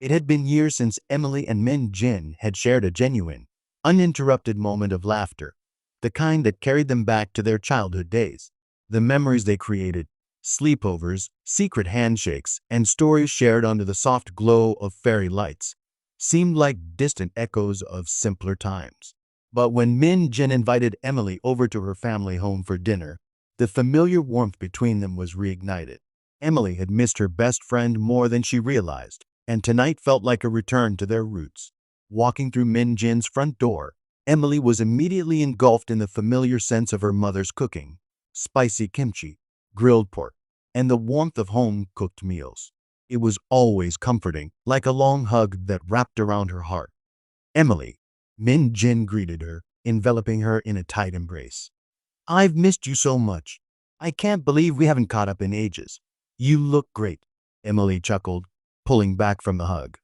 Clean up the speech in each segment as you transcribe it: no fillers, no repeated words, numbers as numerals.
It had been years since Emily and Min-Jin had shared a genuine, uninterrupted moment of laughter, the kind that carried them back to their childhood days. The memories they created, sleepovers, secret handshakes, and stories shared under the soft glow of fairy lights, seemed like distant echoes of simpler times. But when Min-Jin invited Emily over to her family home for dinner, the familiar warmth between them was reignited. Emily had missed her best friend more than she realized, and tonight felt like a return to their roots. Walking through Min-Jin's front door, Emily was immediately engulfed in the familiar sense of her mother's cooking, spicy kimchi, grilled pork, and the warmth of home-cooked meals. It was always comforting, like a long hug that wrapped around her heart. Emily, Min-Jin greeted her, enveloping her in a tight embrace. I've missed you so much. I can't believe we haven't caught up in ages. You look great, Emily chuckled, pulling back from the hug.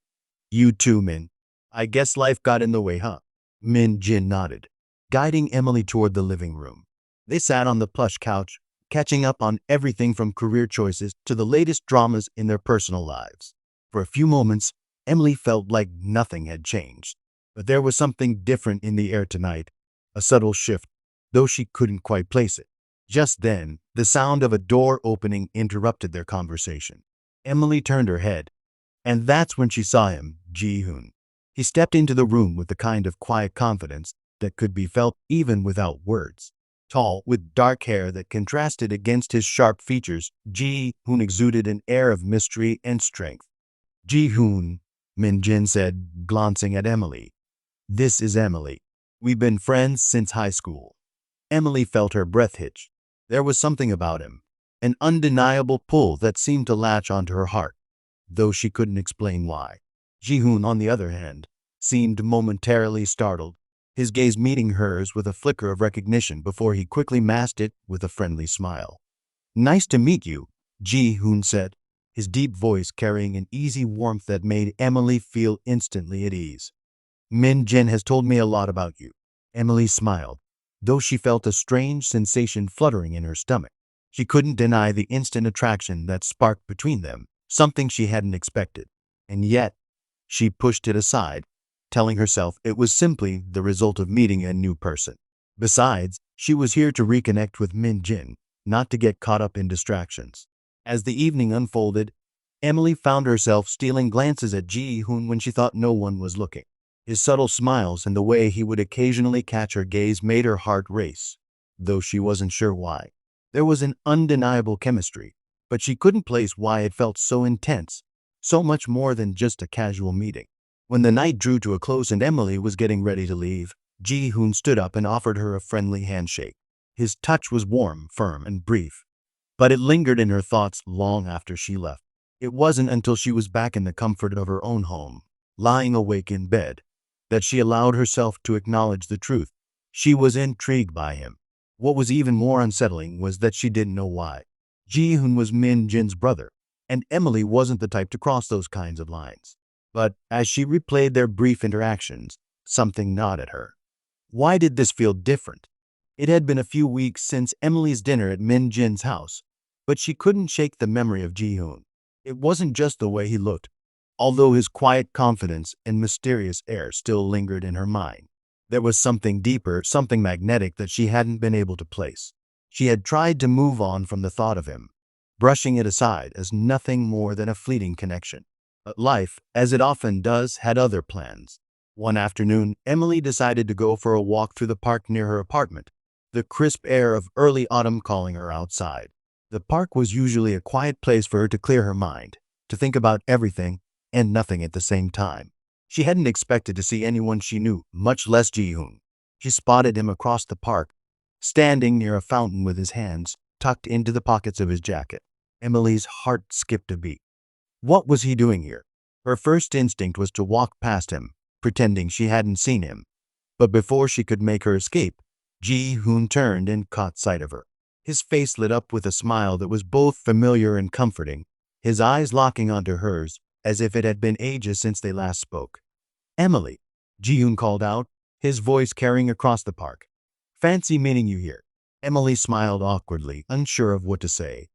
You too, Min. I guess life got in the way, huh? Min-Jin nodded, guiding Emily toward the living room. They sat on the plush couch, catching up on everything from career choices to the latest dramas in their personal lives. For a few moments, Emily felt like nothing had changed. But there was something different in the air tonight, a subtle shift, though she couldn't quite place it. Just then, the sound of a door opening interrupted their conversation. Emily turned her head, and that's when she saw him, Ji-Hoon. He stepped into the room with the kind of quiet confidence that could be felt even without words. Tall, with dark hair that contrasted against his sharp features, Ji-Hoon exuded an air of mystery and strength. Ji-Hoon, Min-Jin said, glancing at Emily. This is Emily. We've been friends since high school. Emily felt her breath hitch. There was something about him, an undeniable pull that seemed to latch onto her heart, though she couldn't explain why. Ji-Hoon, on the other hand, seemed momentarily startled, his gaze meeting hers with a flicker of recognition before he quickly masked it with a friendly smile. Nice to meet you, Ji-Hoon said, his deep voice carrying an easy warmth that made Emily feel instantly at ease. Min-Jin has told me a lot about you. Emily smiled, though she felt a strange sensation fluttering in her stomach. She couldn't deny the instant attraction that sparked between them, something she hadn't expected. And yet, she pushed it aside, telling herself it was simply the result of meeting a new person. Besides, she was here to reconnect with Min-Jin, not to get caught up in distractions. As the evening unfolded, Emily found herself stealing glances at Ji-Hoon when she thought no one was looking. His subtle smiles and the way he would occasionally catch her gaze made her heart race, though she wasn't sure why. There was an undeniable chemistry, but she couldn't place why it felt so intense, so much more than just a casual meeting. When the night drew to a close and Emily was getting ready to leave, Ji-Hoon stood up and offered her a friendly handshake. His touch was warm, firm, and brief, but it lingered in her thoughts long after she left. It wasn't until she was back in the comfort of her own home, lying awake in bed, that she allowed herself to acknowledge the truth. She was intrigued by him. What was even more unsettling was that she didn't know why. Ji-Hoon was Min-Jin's brother, and Emily wasn't the type to cross those kinds of lines. But as she replayed their brief interactions, something gnawed at her. Why did this feel different? It had been a few weeks since Emily's dinner at Min-Jin's house, but she couldn't shake the memory of Ji-Hoon. It wasn't just the way he looked, although his quiet confidence and mysterious air still lingered in her mind. There was something deeper, something magnetic that she hadn't been able to place. She had tried to move on from the thought of him, brushing it aside as nothing more than a fleeting connection. But life, as it often does, had other plans. One afternoon, Emily decided to go for a walk through the park near her apartment, the crisp air of early autumn calling her outside. The park was usually a quiet place for her to clear her mind, to think about everything and nothing at the same time. She hadn't expected to see anyone she knew, much less Ji-Hoon. She spotted him across the park, standing near a fountain with his hands tucked into the pockets of his jacket. Emily's heart skipped a beat. What was he doing here? Her first instinct was to walk past him, pretending she hadn't seen him. But before she could make her escape, Ji-Hoon turned and caught sight of her. His face lit up with a smile that was both familiar and comforting, his eyes locking onto hers, as if it had been ages since they last spoke. Emily, Ji-Hoon called out, his voice carrying across the park. Fancy meeting you here. Emily smiled awkwardly, unsure of what to say.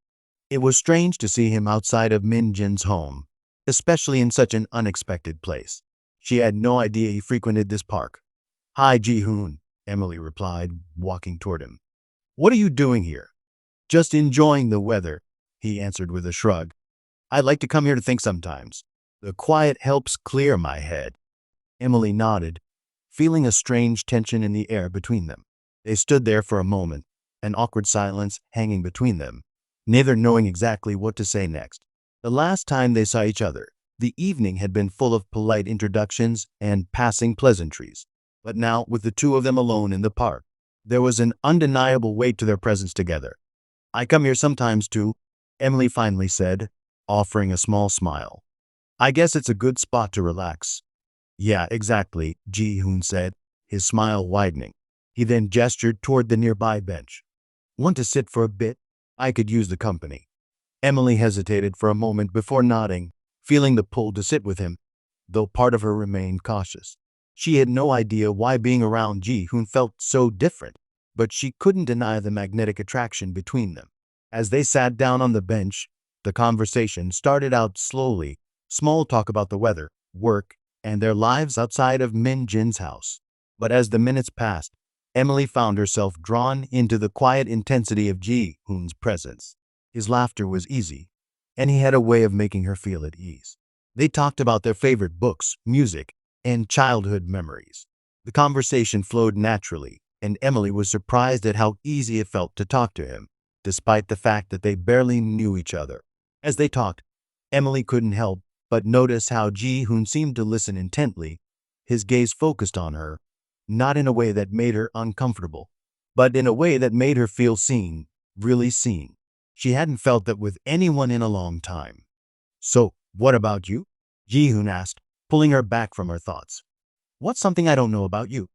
It was strange to see him outside of Min-Jin's home, especially in such an unexpected place. She had no idea he frequented this park. "Hi, Ji-Hoon," Emily replied, walking toward him. "What are you doing here?" "Just enjoying the weather," he answered with a shrug. "I like to come here to think sometimes. The quiet helps clear my head." Emily nodded, feeling a strange tension in the air between them. They stood there for a moment, an awkward silence hanging between them, neither knowing exactly what to say next. The last time they saw each other, the evening had been full of polite introductions and passing pleasantries. But now, with the two of them alone in the park, there was an undeniable weight to their presence together. "I come here sometimes too," Emily finally said, offering a small smile. "I guess it's a good spot to relax." "Yeah, exactly," Ji-Hoon said, his smile widening. He then gestured toward the nearby bench. "Want to sit for a bit? I could use the company." Emily hesitated for a moment before nodding, feeling the pull to sit with him, though part of her remained cautious. She had no idea why being around Ji-Hoon felt so different, but she couldn't deny the magnetic attraction between them. As they sat down on the bench, the conversation started out slowly, small talk about the weather, work, and their lives outside of Min-Jin's house. But as the minutes passed, Emily found herself drawn into the quiet intensity of Ji-Hoon's presence. His laughter was easy, and he had a way of making her feel at ease. They talked about their favorite books, music, and childhood memories. The conversation flowed naturally, and Emily was surprised at how easy it felt to talk to him, despite the fact that they barely knew each other. As they talked, Emily couldn't help but notice how Ji-Hoon seemed to listen intently, his gaze focused on her, not in a way that made her uncomfortable, but in a way that made her feel seen, really seen. She hadn't felt that with anyone in a long time. "So, what about you?" Ji-Hoon asked, pulling her back from her thoughts. "What's something I don't know about you?"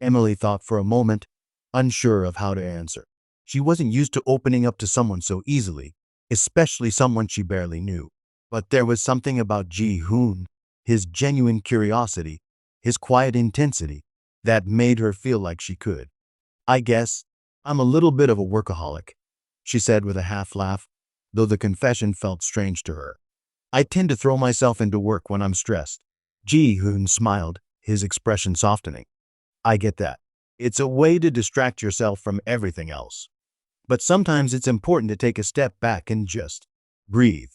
Emily thought for a moment, unsure of how to answer. She wasn't used to opening up to someone so easily, especially someone she barely knew. But there was something about Ji-Hoon, his genuine curiosity, his quiet intensity, that made her feel like she could. "I guess I'm a little bit of a workaholic," she said with a half laugh, though the confession felt strange to her. "I tend to throw myself into work when I'm stressed." Ji-Hoon smiled, his expression softening. "I get that. It's a way to distract yourself from everything else. But sometimes it's important to take a step back and just breathe."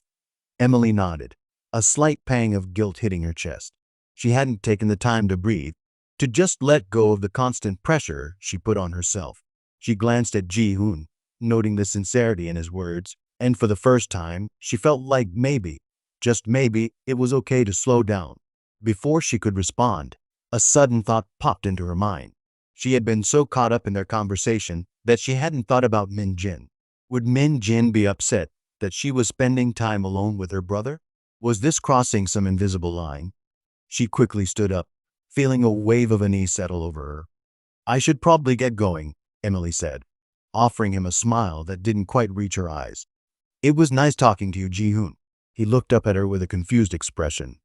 Emily nodded, a slight pang of guilt hitting her chest. She hadn't taken the time to breathe, to just let go of the constant pressure she put on herself. She glanced at Ji-Hoon, noting the sincerity in his words, and for the first time, she felt like maybe, just maybe, it was okay to slow down. Before she could respond, a sudden thought popped into her mind. She had been so caught up in their conversation that she hadn't thought about Min-Jin. Would Min-Jin be upset that she was spending time alone with her brother? Was this crossing some invisible line? She quickly stood up, feeling a wave of unease settle over her. "I should probably get going," Emily said, offering him a smile that didn't quite reach her eyes. "It was nice talking to you, Ji-Hoon." He looked up at her with a confused expression.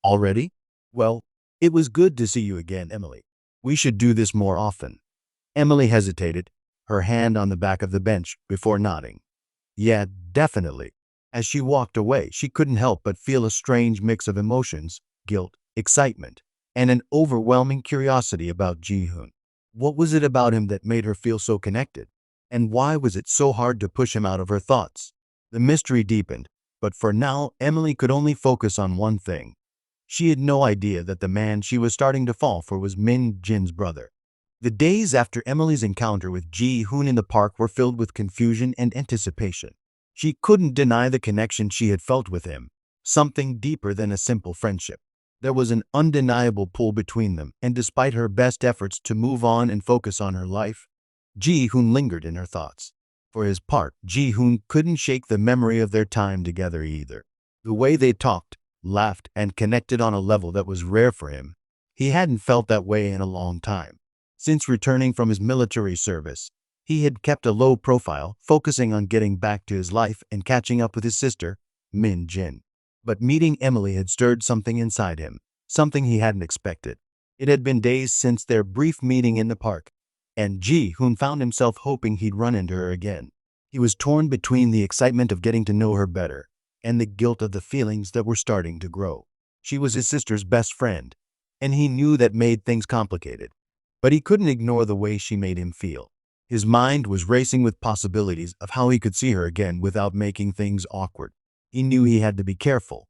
"Already? Well, it was good to see you again, Emily. We should do this more often." Emily hesitated, her hand on the back of the bench, before nodding. "Yeah, definitely." As she walked away, she couldn't help but feel a strange mix of emotions, guilt, excitement, and an overwhelming curiosity about Ji-Hoon. What was it about him that made her feel so connected? And why was it so hard to push him out of her thoughts? The mystery deepened, but for now, Emily could only focus on one thing. She had no idea that the man she was starting to fall for was Min-Jin's brother. The days after Emily's encounter with Ji-Hoon in the park were filled with confusion and anticipation. She couldn't deny the connection she had felt with him, something deeper than a simple friendship. There was an undeniable pull between them, and despite her best efforts to move on and focus on her life, Ji-Hoon lingered in her thoughts. For his part, Ji-Hoon couldn't shake the memory of their time together either. The way they talked, laughed, and connected on a level that was rare for him. He hadn't felt that way in a long time. Since returning from his military service, he had kept a low profile, focusing on getting back to his life and catching up with his sister, Min-Jin. But meeting Emily had stirred something inside him, something he hadn't expected. It had been days since their brief meeting in the park, and Ji-Hoon found himself hoping he'd run into her again. He was torn between the excitement of getting to know her better and the guilt of the feelings that were starting to grow. She was his sister's best friend, and he knew that made things complicated. But he couldn't ignore the way she made him feel. His mind was racing with possibilities of how he could see her again without making things awkward. He knew he had to be careful.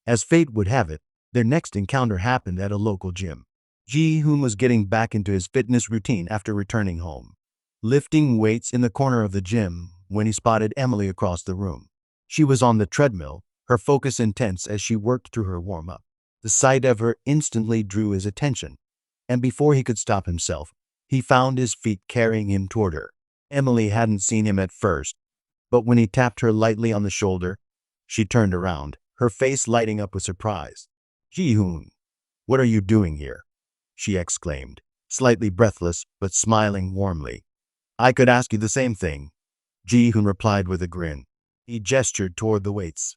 As fate would have it, their next encounter happened at a local gym. Ji-Hoon was getting back into his fitness routine after returning home, lifting weights in the corner of the gym when he spotted Emily across the room. She was on the treadmill, her focus intense as she worked through her warm-up. The sight of her instantly drew his attention, and before he could stop himself, he found his feet carrying him toward her. Emily hadn't seen him at first, but when he tapped her lightly on the shoulder, she turned around, her face lighting up with surprise. "Ji-Hoon, what are you doing here?" she exclaimed, slightly breathless but smiling warmly. "I could ask you the same thing," Ji-Hoon replied with a grin. He gestured toward the weights.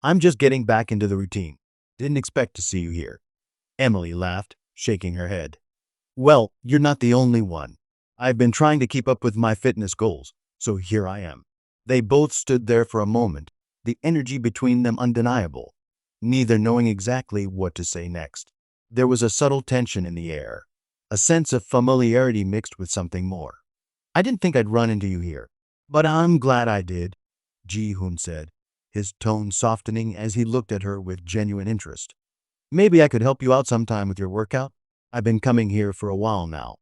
"I'm just getting back into the routine. Didn't expect to see you here." Emily laughed, shaking her head. "Well, you're not the only one. I've been trying to keep up with my fitness goals, so here I am." They both stood there for a moment, the energy between them undeniable, neither knowing exactly what to say next. There was a subtle tension in the air, a sense of familiarity mixed with something more. "I didn't think I'd run into you here, but I'm glad I did," Ji-Hoon said, his tone softening as he looked at her with genuine interest. "Maybe I could help you out sometime with your workout? I've been coming here for a while now."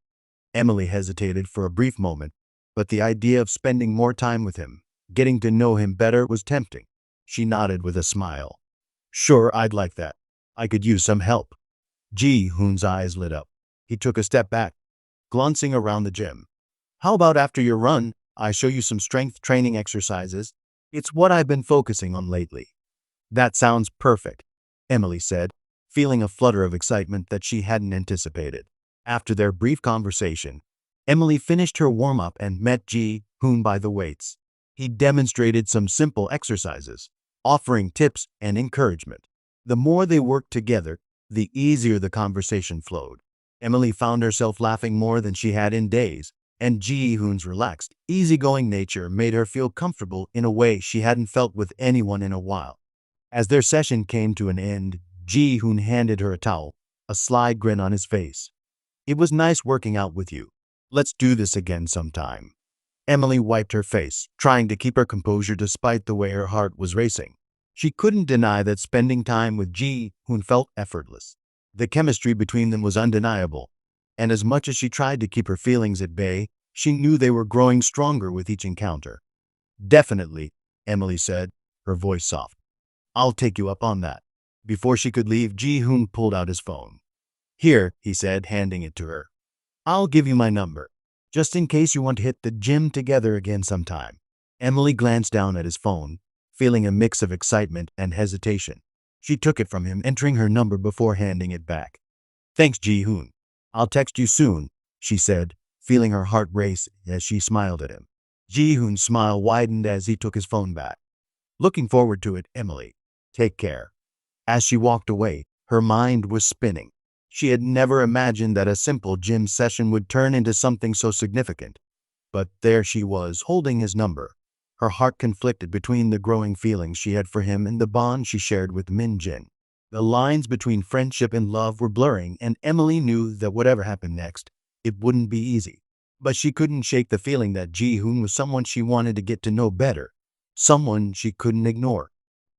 Emily hesitated for a brief moment, but the idea of spending more time with him, getting to know him better, was tempting. She nodded with a smile. "Sure, I'd like that. I could use some help." Ji-Hoon's eyes lit up. He took a step back, glancing around the gym. "How about after your run, I show you some strength training exercises? It's what I've been focusing on lately." "That sounds perfect," Emily said, feeling a flutter of excitement that she hadn't anticipated. After their brief conversation, Emily finished her warm-up and met Ji-Hoon by the weights. He demonstrated some simple exercises, offering tips and encouragement. The more they worked together, the easier the conversation flowed. Emily found herself laughing more than she had in days, and Ji-Hoon's relaxed, easygoing nature made her feel comfortable in a way she hadn't felt with anyone in a while. As their session came to an end, Ji-Hoon handed her a towel, a sly grin on his face. "It was nice working out with you. Let's do this again sometime." Emily wiped her face, trying to keep her composure despite the way her heart was racing. She couldn't deny that spending time with Ji-Hoon felt effortless. The chemistry between them was undeniable, and as much as she tried to keep her feelings at bay, she knew they were growing stronger with each encounter. "Definitely," Emily said, her voice soft. "I'll take you up on that." Before she could leave, Ji-Hoon pulled out his phone. "Here," he said, handing it to her. "I'll give you my number, just in case you want to hit the gym together again sometime." Emily glanced down at his phone, feeling a mix of excitement and hesitation. She took it from him, entering her number before handing it back. "Thanks, Ji-Hoon. I'll text you soon," she said, feeling her heart race as she smiled at him. Ji-Hoon's smile widened as he took his phone back. "Looking forward to it, Emily. Take care." As she walked away, her mind was spinning. She had never imagined that a simple gym session would turn into something so significant. But there she was, holding his number. Her heart conflicted between the growing feelings she had for him and the bond she shared with Min-Jin. The lines between friendship and love were blurring, and Emily knew that whatever happened next, it wouldn't be easy. But she couldn't shake the feeling that Ji-Hoon was someone she wanted to get to know better, someone she couldn't ignore.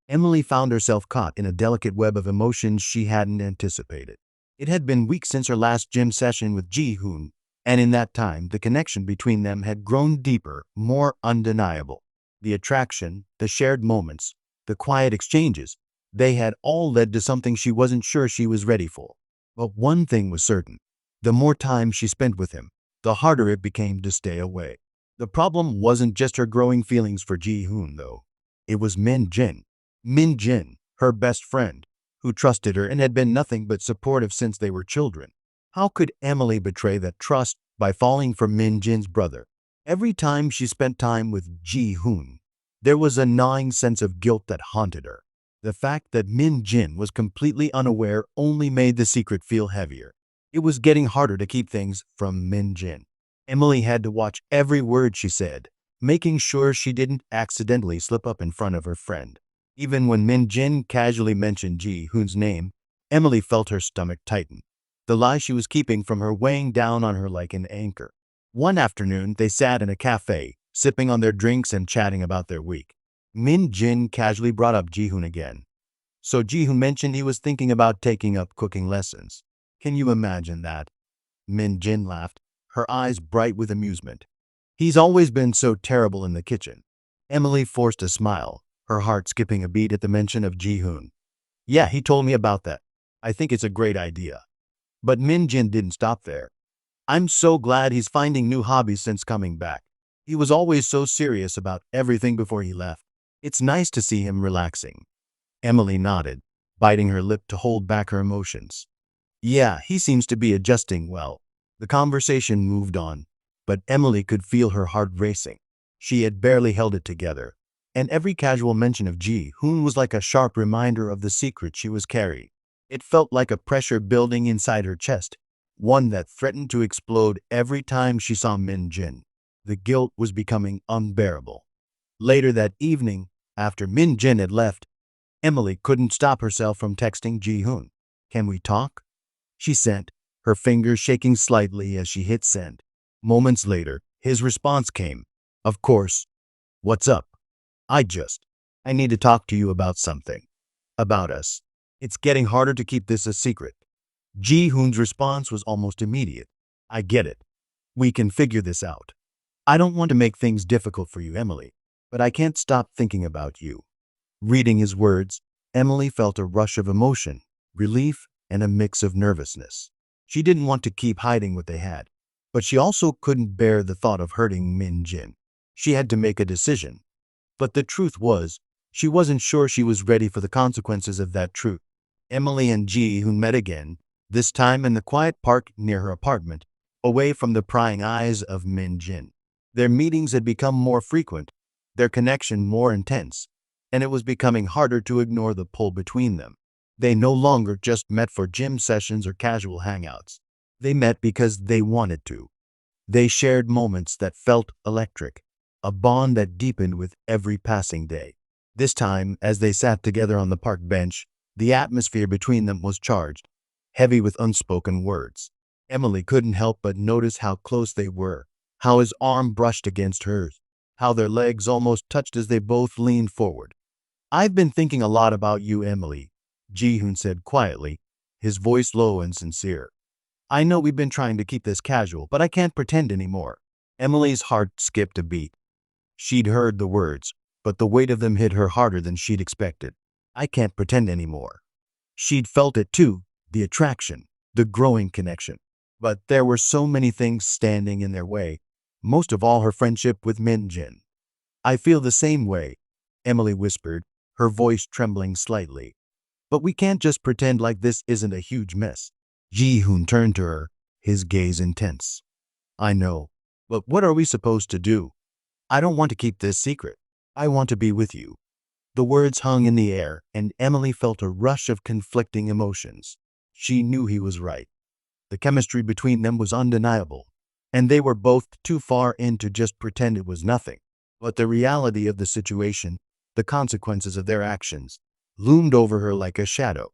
Emily found herself caught in a delicate web of emotions she hadn't anticipated. It had been weeks since her last gym session with Ji-Hoon, and in that time, the connection between them had grown deeper, more undeniable. The attraction, the shared moments, the quiet exchanges, they had all led to something she wasn't sure she was ready for. But one thing was certain. The more time she spent with him, the harder it became to stay away. The problem wasn't just her growing feelings for Ji-Hoon, though. It was Min-Jin. Min-Jin, her best friend, who trusted her and had been nothing but supportive since they were children. How could Emily betray that trust by falling for Min-Jin's brother? Every time she spent time with Ji-Hoon, there was a gnawing sense of guilt that haunted her. The fact that Min-Jin was completely unaware only made the secret feel heavier. It was getting harder to keep things from Min-Jin. Emily had to watch every word she said, making sure she didn't accidentally slip up in front of her friend. Even when Min-Jin casually mentioned Ji-Hoon's name, Emily felt her stomach tighten. The lie she was keeping from her weighing down on her like an anchor. One afternoon, they sat in a cafe, sipping on their drinks and chatting about their week. Min-Jin casually brought up Ji-Hoon again. So Ji-Hoon mentioned he was thinking about taking up cooking lessons. Can you imagine that? Min-Jin laughed, her eyes bright with amusement. He's always been so terrible in the kitchen. Emily forced a smile, her heart skipping a beat at the mention of Ji-Hoon. Yeah, he told me about that. I think it's a great idea. But Min-Jin didn't stop there. I'm so glad he's finding new hobbies since coming back. He was always so serious about everything before he left. It's nice to see him relaxing. Emily nodded, biting her lip to hold back her emotions. Yeah, he seems to be adjusting well. The conversation moved on, but Emily could feel her heart racing. She had barely held it together, and every casual mention of Ji-Hoon was like a sharp reminder of the secret she was carrying. It felt like a pressure building inside her chest, one that threatened to explode every time she saw Min-Jin. The guilt was becoming unbearable. Later that evening, after Min-Jin had left, Emily couldn't stop herself from texting Ji-Hoon. Can we talk? She sent, her fingers shaking slightly as she hit send. Moments later, his response came. Of course. What's up? I need to talk to you about something. About us. It's getting harder to keep this a secret. Ji-Hoon's response was almost immediate. I get it. We can figure this out. I don't want to make things difficult for you, Emily, but I can't stop thinking about you. Reading his words, Emily felt a rush of emotion, relief, and a mix of nervousness. She didn't want to keep hiding what they had, but she also couldn't bear the thought of hurting Min-Jin. She had to make a decision. But the truth was, she wasn't sure she was ready for the consequences of that truth. Emily and Ji-Hoon met again, this time in the quiet park near her apartment, away from the prying eyes of Min-Jin. Their meetings had become more frequent, their connection more intense, and it was becoming harder to ignore the pull between them. They no longer just met for gym sessions or casual hangouts. They met because they wanted to. They shared moments that felt electric, a bond that deepened with every passing day. This time, as they sat together on the park bench, the atmosphere between them was charged, heavy with unspoken words. Emily couldn't help but notice how close they were, how his arm brushed against hers, how their legs almost touched as they both leaned forward. I've been thinking a lot about you, Emily, Ji-Hoon said quietly, his voice low and sincere. I know we've been trying to keep this casual, but I can't pretend anymore. Emily's heart skipped a beat. She'd heard the words, but the weight of them hit her harder than she'd expected. I can't pretend anymore. She'd felt it too, the attraction, the growing connection. But there were so many things standing in their way, most of all her friendship with Min-Jin. I feel the same way, Emily whispered, her voice trembling slightly. But we can't just pretend like this isn't a huge mess. Ji-Hoon turned to her, his gaze intense. I know, but what are we supposed to do? I don't want to keep this secret. I want to be with you. The words hung in the air, and Emily felt a rush of conflicting emotions. She knew he was right. The chemistry between them was undeniable, and they were both too far in to just pretend it was nothing. But the reality of the situation, the consequences of their actions, loomed over her like a shadow.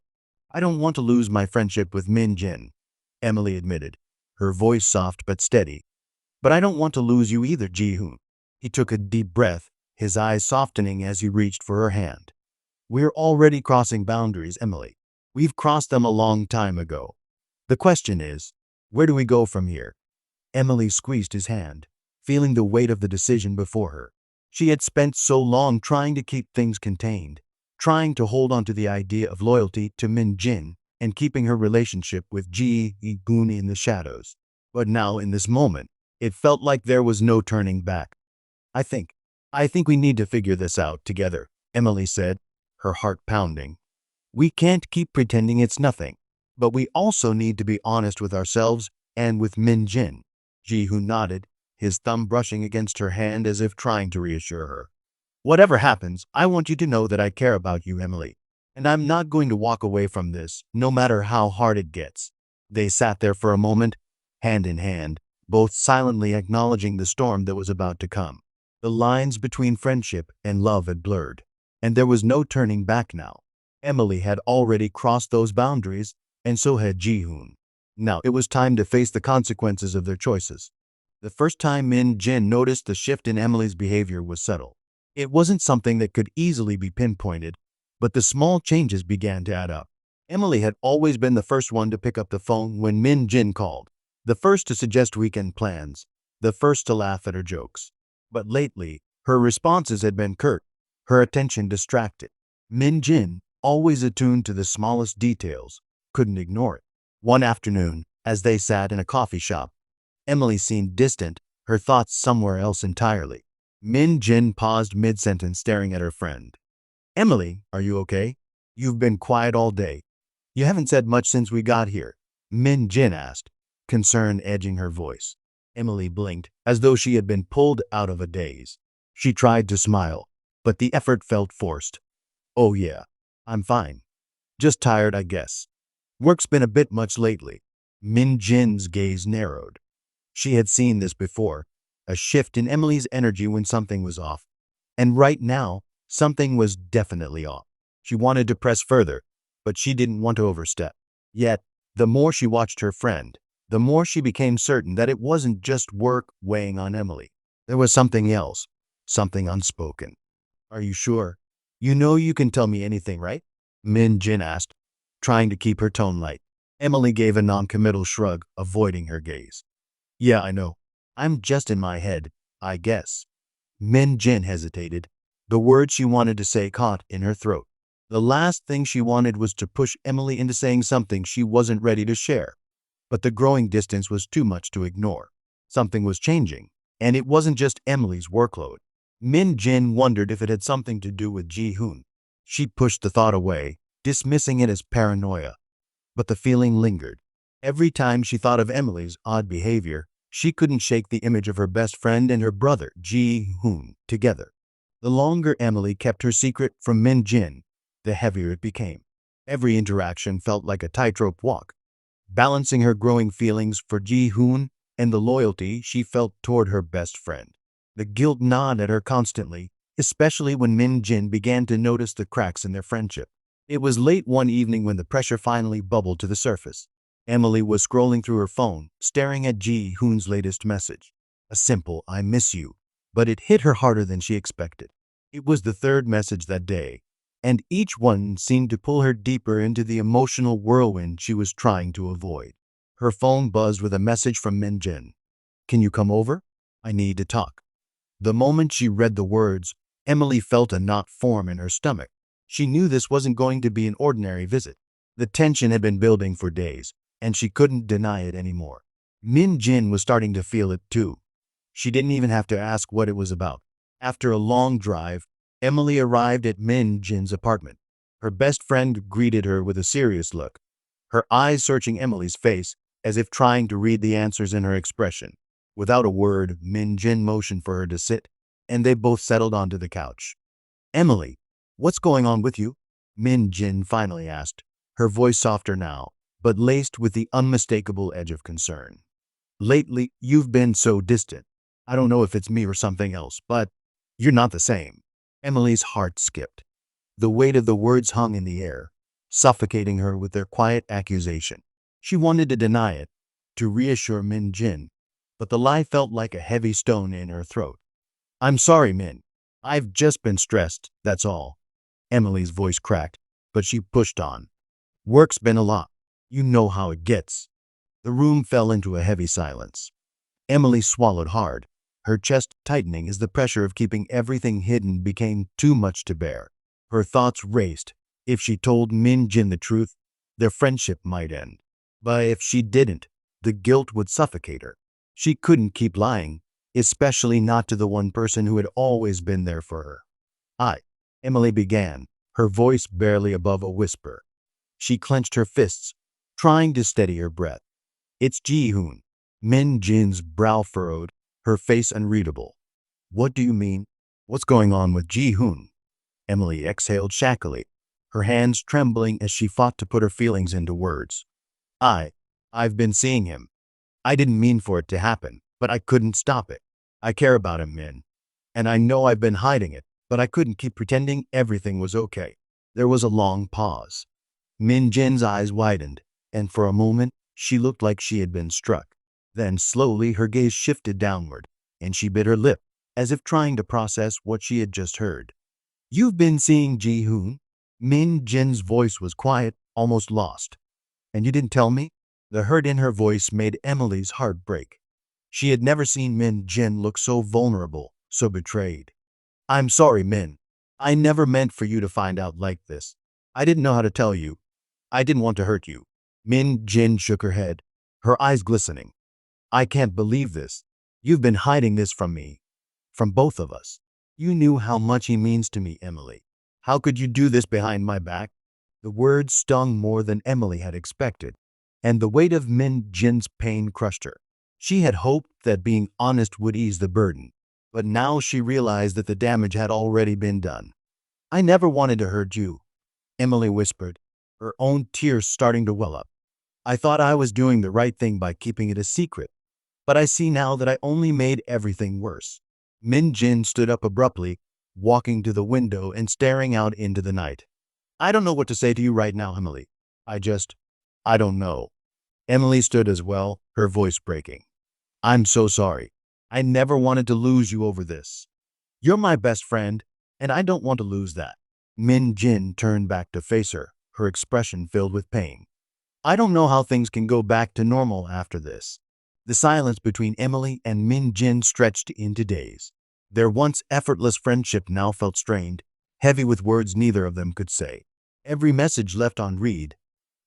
I don't want to lose my friendship with Min-Jin, Emily admitted, her voice soft but steady. But I don't want to lose you either, Ji-Hoon. He took a deep breath, his eyes softening as he reached for her hand. We're already crossing boundaries, Emily. We've crossed them a long time ago. The question is, where do we go from here? Emily squeezed his hand, feeling the weight of the decision before her. She had spent so long trying to keep things contained, trying to hold on to the idea of loyalty to Min-Jin and keeping her relationship with Ji-Hoon in the shadows. But now, in this moment, it felt like there was no turning back. I think we need to figure this out together, Emily said, her heart pounding. We can't keep pretending it's nothing, but we also need to be honest with ourselves and with Min-Jin. Ji-Hoon nodded, his thumb brushing against her hand as if trying to reassure her. Whatever happens, I want you to know that I care about you, Emily, and I'm not going to walk away from this, no matter how hard it gets. They sat there for a moment, hand in hand, both silently acknowledging the storm that was about to come. The lines between friendship and love had blurred. and there was no turning back now. Emily had already crossed those boundaries, and so had Ji-Hoon. Now it was time to face the consequences of their choices. The first time Min-Jin noticed the shift in Emily's behavior was subtle. It wasn't something that could easily be pinpointed, but the small changes began to add up. Emily had always been the first one to pick up the phone when Min-Jin called, the first to suggest weekend plans, the first to laugh at her jokes. But lately, her responses had been curt, her attention distracted. Min-Jin, always attuned to the smallest details, couldn't ignore it. One afternoon, as they sat in a coffee shop, Emily seemed distant, her thoughts somewhere else entirely. Min-Jin paused mid-sentence staring at her friend. "Emily, are you okay? You've been quiet all day. You haven't said much since we got here," Min-Jin asked, concern edging her voice. Emily blinked, as though she had been pulled out of a daze. She tried to smile, but the effort felt forced. "Oh yeah, I'm fine. Just tired, I guess. Work's been a bit much lately." Min-Jin's gaze narrowed. She had seen this before, a shift in Emily's energy when something was off. And right now, something was definitely off. She wanted to press further, but she didn't want to overstep. Yet, the more she watched her friend, the more she became certain that it wasn't just work weighing on Emily. There was something else, something unspoken. "Are you sure? You know you can tell me anything, right?" Min-Jin asked, trying to keep her tone light. Emily gave a non-committal shrug, avoiding her gaze. "Yeah, I know. I'm just in my head, I guess." Min-Jin hesitated. The words she wanted to say caught in her throat. The last thing she wanted was to push Emily into saying something she wasn't ready to share. But the growing distance was too much to ignore. Something was changing, and it wasn't just Emily's workload. Min-Jin wondered if it had something to do with Ji-Hoon. She pushed the thought away, dismissing it as paranoia. But the feeling lingered. Every time she thought of Emily's odd behavior, she couldn't shake the image of her best friend and her brother, Ji-Hoon, together. The longer Emily kept her secret from Min-Jin, the heavier it became. Every interaction felt like a tightrope walk, balancing her growing feelings for Ji-Hoon and the loyalty she felt toward her best friend. The guilt gnawed at her constantly, especially when Min-Jin began to notice the cracks in their friendship. It was late one evening when the pressure finally bubbled to the surface. Emily was scrolling through her phone, staring at Ji-Hoon's latest message. A simple "I miss you," but it hit her harder than she expected. It was the third message that day, and each one seemed to pull her deeper into the emotional whirlwind she was trying to avoid. Her phone buzzed with a message from Min-Jin. "Can you come over? I need to talk." The moment she read the words, Emily felt a knot form in her stomach. She knew this wasn't going to be an ordinary visit. The tension had been building for days, and she couldn't deny it anymore. Min-Jin was starting to feel it too. She didn't even have to ask what it was about. After a long drive, Emily arrived at Min-Jin's apartment. Her best friend greeted her with a serious look, her eyes searching Emily's face as if trying to read the answers in her expression. Without a word, Min-Jin motioned for her to sit, and they both settled onto the couch. "Emily, what's going on with you?" Min-Jin finally asked, her voice softer now, but laced with the unmistakable edge of concern. "Lately, you've been so distant. I don't know if it's me or something else, but you're not the same." Emily's heart skipped. The weight of the words hung in the air, suffocating her with their quiet accusation. She wanted to deny it, to reassure Min-Jin, but the lie felt like a heavy stone in her throat. "I'm sorry, Min. I've just been stressed, that's all." Emily's voice cracked, but she pushed on. "Work's been a lot. You know how it gets." The room fell into a heavy silence. Emily swallowed hard, her chest tightening as the pressure of keeping everything hidden became too much to bear. Her thoughts raced. If she told Min-Jin the truth, their friendship might end. But if she didn't, the guilt would suffocate her. She couldn't keep lying, especially not to the one person who had always been there for her. Emily began, her voice barely above a whisper. She clenched her fists, trying to steady her breath. "It's Ji-Hoon." Min-Jin's brow furrowed, her face unreadable. "What do you mean? What's going on with Ji-Hoon?" Emily exhaled shackily, her hands trembling as she fought to put her feelings into words. I've been seeing him. I didn't mean for it to happen, but I couldn't stop it. I care about him, Min. And I know I've been hiding it, but I couldn't keep pretending everything was okay. There was a long pause. Min-Jin's eyes widened, and for a moment, she looked like she had been struck. Then slowly her gaze shifted downward, and she bit her lip, as if trying to process what she had just heard. "You've been seeing Ji-Hoon?" Min-Jin's voice was quiet, almost lost. "And you didn't tell me?" The hurt in her voice made Emily's heart break. She had never seen Min-Jin look so vulnerable, so betrayed. "I'm sorry, Min. I never meant for you to find out like this. I didn't know how to tell you. I didn't want to hurt you." Min-Jin shook her head, her eyes glistening. "I can't believe this. You've been hiding this from me. From both of us. You knew how much he means to me, Emily. How could you do this behind my back?" The words stung more than Emily had expected, and the weight of Min-Jin's pain crushed her. She had hoped that being honest would ease the burden, but now she realized that the damage had already been done. "I never wanted to hurt you," Emily whispered, her own tears starting to well up. "I thought I was doing the right thing by keeping it a secret, but I see now that I only made everything worse." Min-Jin stood up abruptly, walking to the window and staring out into the night. "I don't know what to say to you right now, Emily. I don't know." Emily stood as well, her voice breaking. "I'm so sorry. I never wanted to lose you over this. You're my best friend, and I don't want to lose that." Min-Jin turned back to face her, her expression filled with pain. "I don't know how things can go back to normal after this." The silence between Emily and Min-Jin stretched into days. Their once effortless friendship now felt strained, heavy with words neither of them could say. Every message left unread,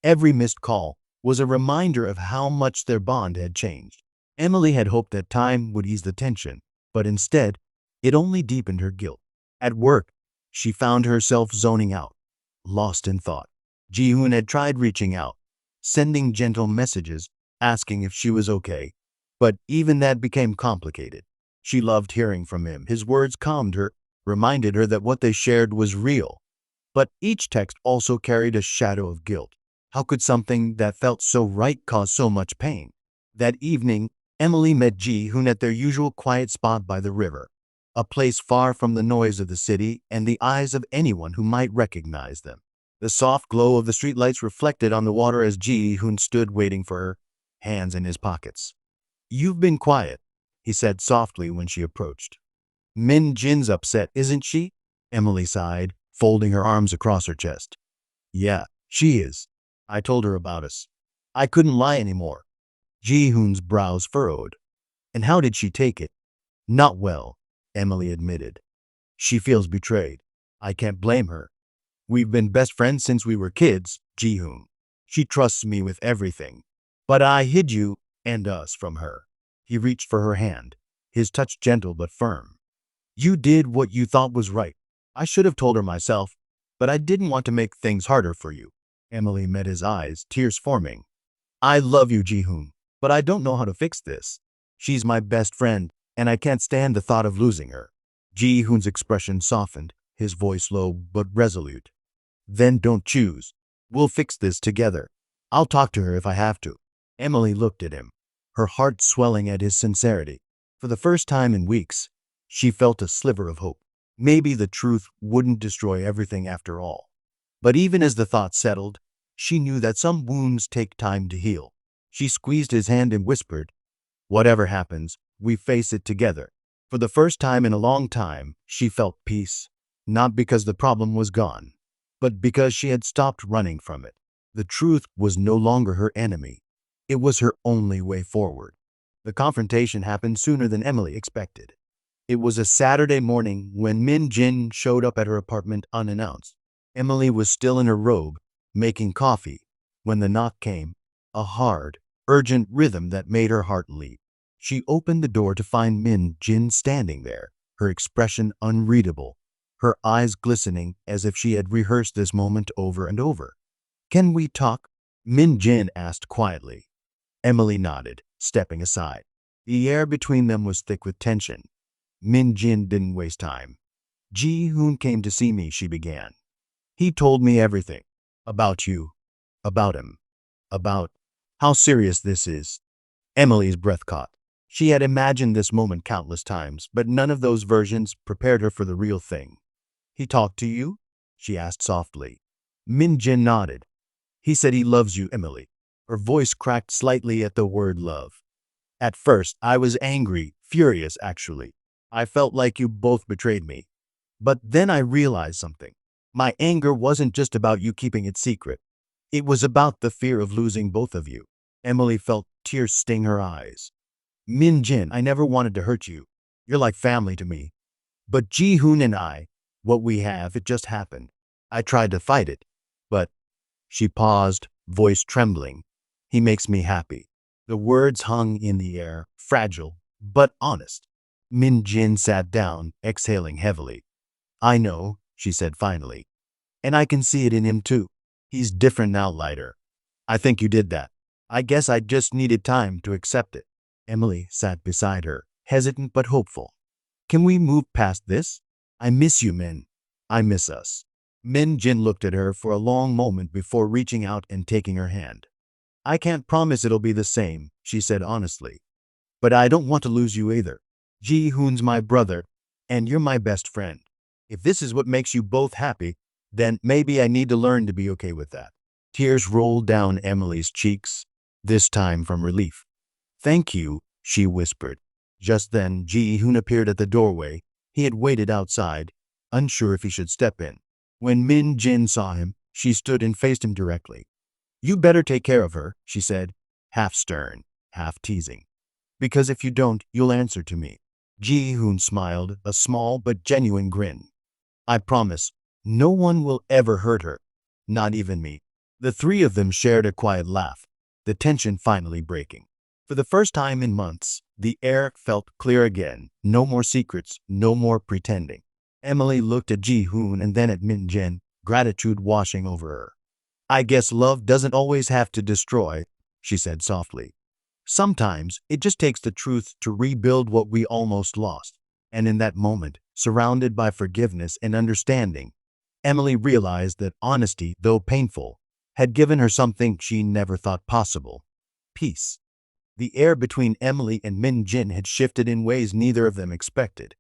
every missed call, was a reminder of how much their bond had changed. Emily had hoped that time would ease the tension, but instead, it only deepened her guilt. At work, she found herself zoning out, lost in thought. Ji-Hoon had tried reaching out, sending gentle messages, asking if she was okay, but even that became complicated. She loved hearing from him. His words calmed her, reminded her that what they shared was real. But each text also carried a shadow of guilt. How could something that felt so right cause so much pain? That evening, Emily met Ji-Hoon at their usual quiet spot by the river, a place far from the noise of the city and the eyes of anyone who might recognize them. The soft glow of the streetlights reflected on the water as Ji-Hoon stood waiting for her, hands in his pockets. "You've been quiet," he said softly when she approached. "Min-Jin's upset, isn't she?" Emily sighed, folding her arms across her chest. "Yeah, she is. I told her about us. I couldn't lie anymore." Ji-Hoon's brows furrowed. "And how did she take it?" "Not well," Emily admitted. "She feels betrayed. I can't blame her. We've been best friends since we were kids, Ji-Hoon. She trusts me with everything. But I hid you and us from her." He reached for her hand, his touch gentle but firm. "You did what you thought was right. I should have told her myself, but I didn't want to make things harder for you." Emily met his eyes, tears forming. "I love you, Ji-Hoon, but I don't know how to fix this. She's my best friend, and I can't stand the thought of losing her." Ji-Hoon's expression softened, his voice low but resolute. "Then don't choose. We'll fix this together. I'll talk to her if I have to." Emily looked at him, her heart swelling at his sincerity. For the first time in weeks, she felt a sliver of hope. Maybe the truth wouldn't destroy everything after all. But even as the thought settled, she knew that some wounds take time to heal. She squeezed his hand and whispered, "Whatever happens, we face it together." For the first time in a long time, she felt peace, not because the problem was gone, but because she had stopped running from it. The truth was no longer her enemy. It was her only way forward. The confrontation happened sooner than Emily expected. It was a Saturday morning when Min-Jin showed up at her apartment unannounced. Emily was still in her robe, making coffee, when the knock came, a hard, urgent rhythm that made her heart leap. She opened the door to find Min-Jin standing there, her expression unreadable, her eyes glistening as if she had rehearsed this moment over and over. "Can we talk?" Min-Jin asked quietly. Emily nodded, stepping aside. The air between them was thick with tension. Min-Jin didn't waste time. "Ji-Hoon came to see me," she began. "He told me everything. About you. About him. About how serious this is." Emily's breath caught. She had imagined this moment countless times, but none of those versions prepared her for the real thing. He talked to you? She asked softly. Min-Jin nodded. He said he loves you, Emily. Her voice cracked slightly at the word love. At first, I was angry, furious actually. I felt like you both betrayed me. But then I realized something. My anger wasn't just about you keeping it secret. It was about the fear of losing both of you. Emily felt tears sting her eyes. Min-Jin, I never wanted to hurt you. You're like family to me. But Ji-Hoon and I, what we have, it just happened. I tried to fight it. But she paused, voice trembling. He makes me happy. The words hung in the air, fragile, but honest. Min-Jin sat down, exhaling heavily. I know, she said finally. And I can see it in him too. He's different now, lighter. I think you did that. I guess I just needed time to accept it. Emily sat beside her, hesitant but hopeful. Can we move past this? I miss you, Min. I miss us. Min-Jin looked at her for a long moment before reaching out and taking her hand. I can't promise it'll be the same, she said honestly. But I don't want to lose you either. Ji-Hoon's my brother, and you're my best friend. If this is what makes you both happy, then maybe I need to learn to be okay with that. Tears rolled down Emily's cheeks, this time from relief. Thank you, she whispered. Just then, Ji-Hoon appeared at the doorway. He had waited outside, unsure if he should step in. When Min-Jin saw him, she stood and faced him directly. You better take care of her, she said, half stern, half teasing. Because if you don't, you'll answer to me. Ji-Hoon smiled, a small but genuine grin. I promise, no one will ever hurt her, not even me. The three of them shared a quiet laugh, the tension finally breaking. For the first time in months, the air felt clear again. No more secrets, no more pretending. Emily looked at Ji-Hoon and then at Min-Jin, gratitude washing over her. I guess love doesn't always have to destroy, she said softly. Sometimes it just takes the truth to rebuild what we almost lost. And in that moment, surrounded by forgiveness and understanding, Emily realized that honesty, though painful, had given her something she never thought possible: peace. The air between Emily and Min-Jin had shifted in ways neither of them expected.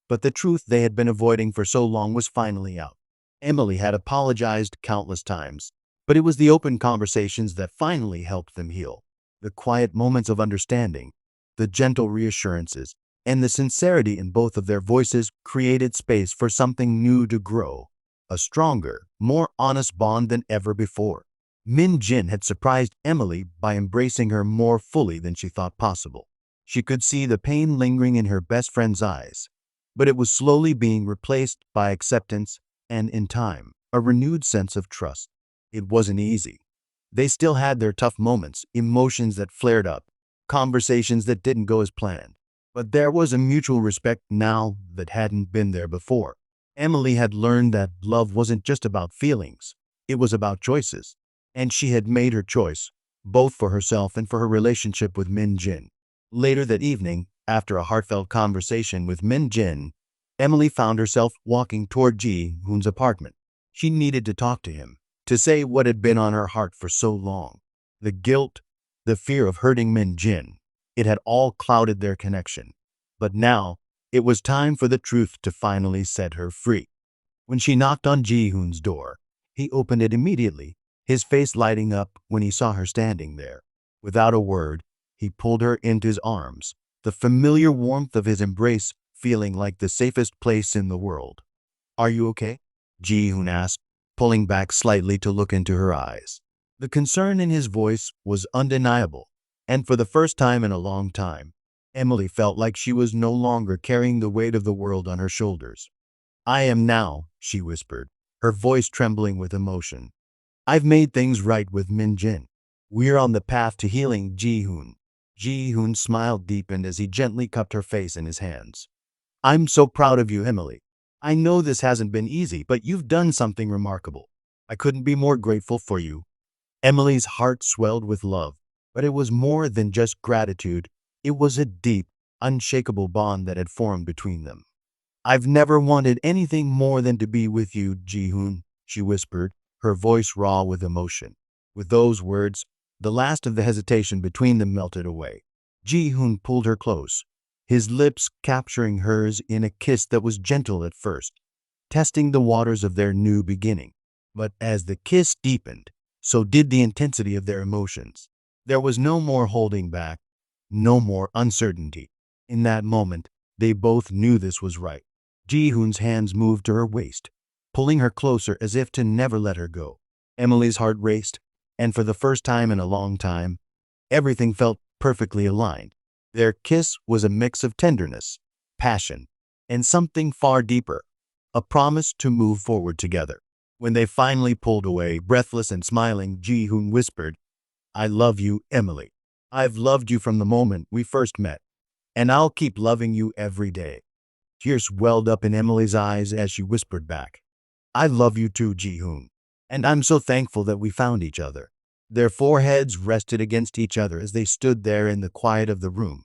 But the truth they had been avoiding for so long was finally out. Emily had apologized countless times, but it was the open conversations that finally helped them heal. The quiet moments of understanding, the gentle reassurances, and the sincerity in both of their voices created space for something new to grow, a stronger, more honest bond than ever before. Min-Jin had surprised Emily by embracing her more fully than she thought possible. She could see the pain lingering in her best friend's eyes, but it was slowly being replaced by acceptance and, in time, a renewed sense of trust. It wasn't easy. They still had their tough moments, emotions that flared up, conversations that didn't go as planned. But there was a mutual respect now that hadn't been there before. Emily had learned that love wasn't just about feelings, it was about choices. And she had made her choice, both for herself and for her relationship with Min-Jin. Later that evening, after a heartfelt conversation with Min-Jin, Emily found herself walking toward Ji-Hoon's apartment. She needed to talk to him, to say what had been on her heart for so long. The guilt, the fear of hurting Min-Jin, it had all clouded their connection. But now, it was time for the truth to finally set her free. When she knocked on Ji-Hoon's door, he opened it immediately, his face lighting up when he saw her standing there. Without a word, he pulled her into his arms, the familiar warmth of his embrace feeling like the safest place in the world. Are you okay? Ji-Hoon asked, pulling back slightly to look into her eyes. The concern in his voice was undeniable, and for the first time in a long time, Emily felt like she was no longer carrying the weight of the world on her shoulders. I am now, she whispered, her voice trembling with emotion. I've made things right with Min-Jin. We're on the path to healing Ji-Hoon. Ji-Hoon's smile deepened as he gently cupped her face in his hands. I'm so proud of you, Emily. I know this hasn't been easy, but you've done something remarkable. I couldn't be more grateful for you. Emily's heart swelled with love, but it was more than just gratitude. It was a deep, unshakable bond that had formed between them. I've never wanted anything more than to be with you, Ji-Hoon, she whispered, her voice raw with emotion. With those words, the last of the hesitation between them melted away. Ji-Hoon pulled her close, his lips capturing hers in a kiss that was gentle at first, testing the waters of their new beginning. But as the kiss deepened, so did the intensity of their emotions. There was no more holding back, no more uncertainty. In that moment, they both knew this was right. Ji-Hoon's hands moved to her waist, pulling her closer as if to never let her go. Emily's heart raced, and for the first time in a long time, everything felt perfectly aligned. Their kiss was a mix of tenderness, passion, and something far deeper, a promise to move forward together. When they finally pulled away, breathless and smiling, Ji-Hoon whispered, "I love you, Emily. I've loved you from the moment we first met, and I'll keep loving you every day." Tears welled up in Emily's eyes as she whispered back, "I love you too, Ji-Hoon, and I'm so thankful that we found each other." Their foreheads rested against each other as they stood there in the quiet of the room,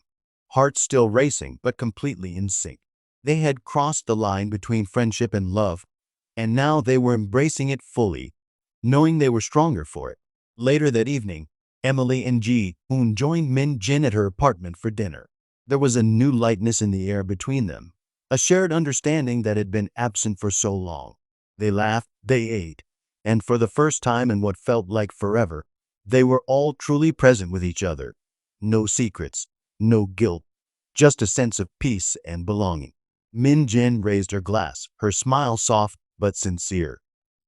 hearts still racing but completely in sync. They had crossed the line between friendship and love, and now they were embracing it fully, knowing they were stronger for it. Later that evening, Emily and Ji-Hoon joined Min-Jin at her apartment for dinner. There was a new lightness in the air between them, a shared understanding that had been absent for so long. They laughed, they ate, and for the first time in what felt like forever, they were all truly present with each other. No secrets, no guilt, just a sense of peace and belonging. Min-Jin raised her glass, her smile soft but sincere.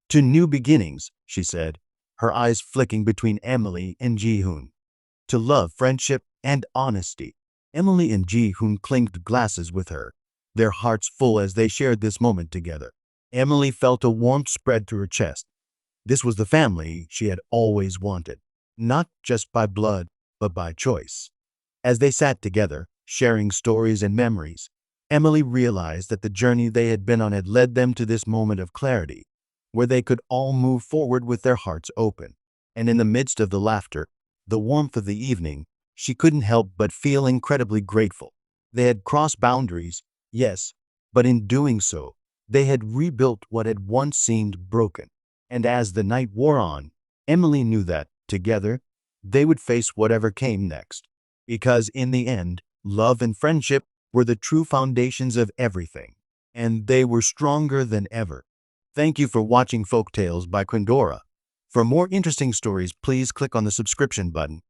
"To new beginnings," she said, her eyes flicking between Emily and Ji-Hoon. "To love, friendship, and honesty." Emily and Ji-Hoon clinked glasses with her, their hearts full as they shared this moment together. Emily felt a warmth spread through her chest. This was the family she had always wanted, not just by blood, but by choice. As they sat together, sharing stories and memories, Emily realized that the journey they had been on had led them to this moment of clarity, where they could all move forward with their hearts open. And in the midst of the laughter, the warmth of the evening, she couldn't help but feel incredibly grateful. They had crossed boundaries, yes, but in doing so, they had rebuilt what had once seemed broken. And as the night wore on, Emily knew that, together, they would face whatever came next. Because in the end, love and friendship were the true foundations of everything, and they were stronger than ever. Thank you for watching Folk Tales by Quindora. For more interesting stories, please click on the subscription button